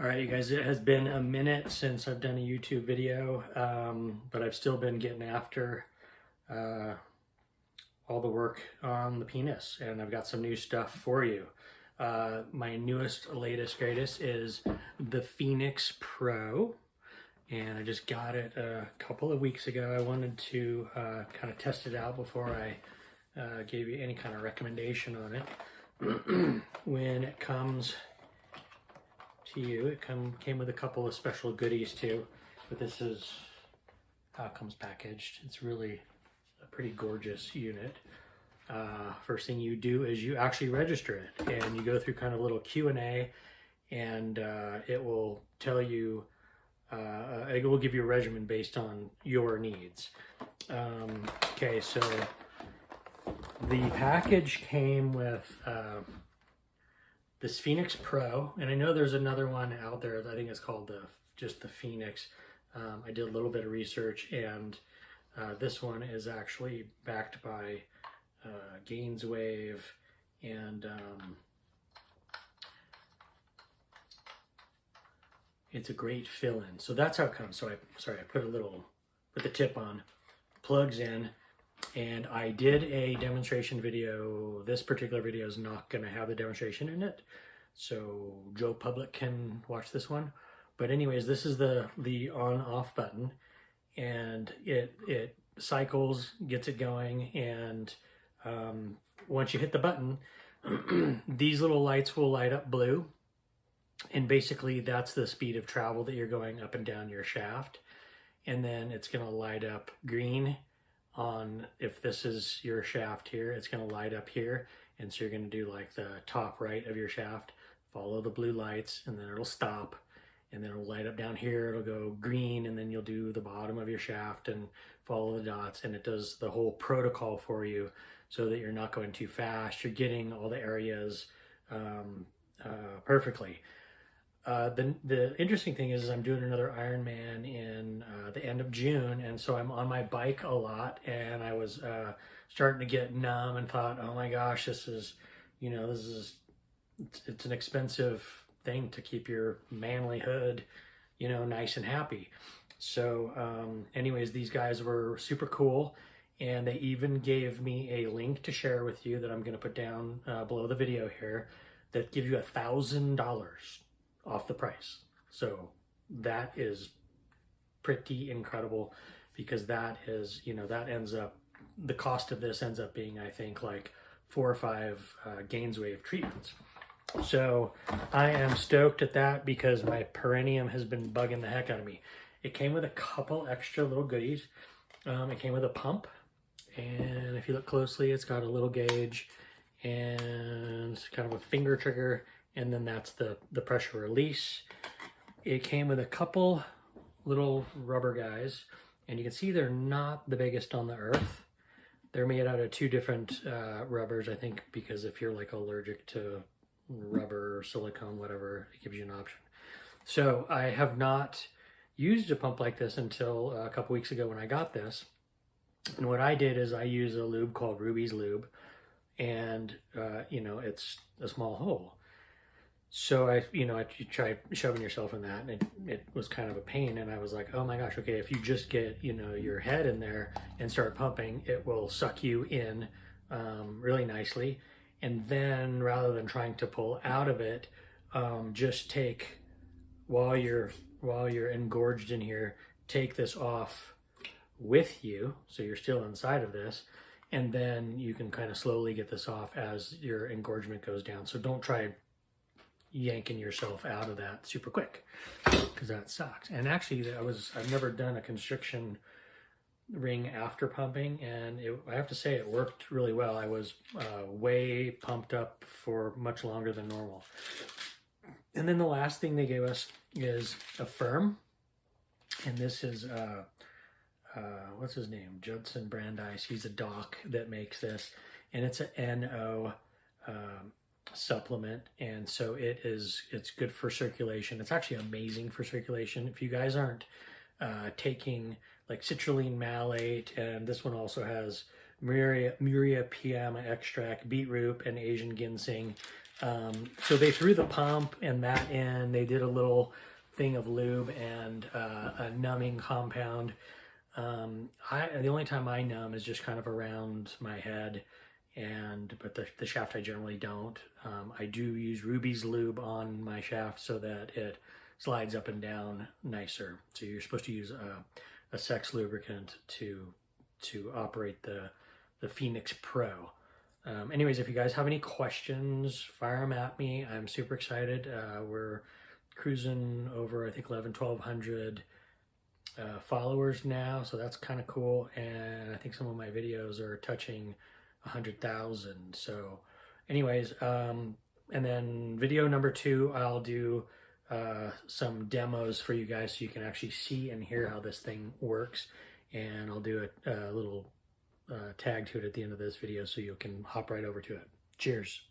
All right, you guys, it has been a minute since I've done a YouTube video, but I've still been getting after all the work on the penis, and I've got some new stuff for you. My newest, latest, greatest is the Phoenix Pro, and I just got it a couple of weeks ago. I wanted to kind of test it out before I gave you any kind of recommendation on it. When it comes to you, it came with a couple of special goodies too, but this is how it comes packaged. It's really a pretty gorgeous unit. First thing you do is you actually register it, and you go through kind of a little Q&A, and it will tell you, it will give you a regimen based on your needs. Okay, so the package came with this Phoenix Pro, and I know there's another one out there. I think it's called just the Phoenix. I did a little bit of research, and this one is actually backed by GAINSWave, and it's a great fill-in. So that's how it comes. So I put the tip on, plugs in, and I did a demonstration video. This particular video is not going to have the demonstration in it, so Joe Public can watch this one. But anyways, this is the on-off button, and it cycles, gets it going, and once you hit the button, these little lights will light up blue, and basically that's the speed of travel that you're going up and down your shaft. And then it's going to light up green on, if this is your shaft here, it's going to light up here, and so you're going to do like the top right of your shaft, follow the blue lights, and then it'll stop, and then it'll light up down here, it'll go green, and then you'll do the bottom of your shaft and follow the dots, and it does the whole protocol for you so that you're not going too fast. You're getting all the areas perfectly. The interesting thing is I'm doing another Ironman in the end of June, and so I'm on my bike a lot, and I was starting to get numb and thought, oh my gosh, it's an expensive thing to keep your manlyhood, nice and happy. So anyways, these guys were super cool, and they even gave me a link to share with you that I'm going to put down below the video here that gives you $1,000 off the price. So that is pretty incredible, because that is, that ends up, the cost of this ends up being, I think, like 4 or 5 GAINSWave treatments. So I am stoked at that, because my perineum has been bugging the heck out of me. It came with a couple extra little goodies. It came with a pump, and if you look closely, it's got a little gauge and kind of a finger trigger, and then that's the pressure release. It came with a couple little rubber guys, and you can see they're not the biggest on the earth. They're made out of 2 different rubbers, I think, because if you're like allergic to rubber or silicone, whatever, it gives you an option. So I have not used a pump like this until a couple weeks ago when I got this. And what I did is I use a lube called Ruby's Lube, and it's a small hole. So I tried shoving yourself in that, and it was kind of a pain. And I was like, oh my gosh, okay, if you just get, your head in there and start pumping, it will suck you in really nicely. And then rather than trying to pull out of it, just take, while you're engorged in here, take this off with you, so you're still inside of this, and then you can kind of slowly get this off as your engorgement goes down. So don't try yanking yourself out of that super quick, because that sucks. And actually, I've never done a constriction ring after pumping, and I have to say it worked really well. I was way pumped up for much longer than normal. And then the last thing they gave us is a firm, and this is what's his name, Judson Brandeis. He's a doc that makes this, and it's an NO supplement, and so it's good for circulation. It's actually amazing for circulation. If you guys aren't taking like citrulline malate, and this one also has Muria piama extract, beetroot, and Asian ginseng. So they threw the pump and that in. They did a little thing of lube and a numbing compound. The only time I numb is just kind of around my head, but the shaft I generally don't. I do use Ruby's lube on my shaft so that it slides up and down nicer. So you're supposed to use a sex lubricant to operate the Phoenix Pro. Anyways, if you guys have any questions, fire them at me. I'm super excited. We're cruising over, I think, 1,100 followers now, so that's kind of cool. And I think some of my videos are touching 100,000. So anyways, and then video number 2, I'll do some demos for you guys so you can actually see and hear how this thing works. And I'll do a little tag to it at the end of this video so you can hop right over to it. Cheers.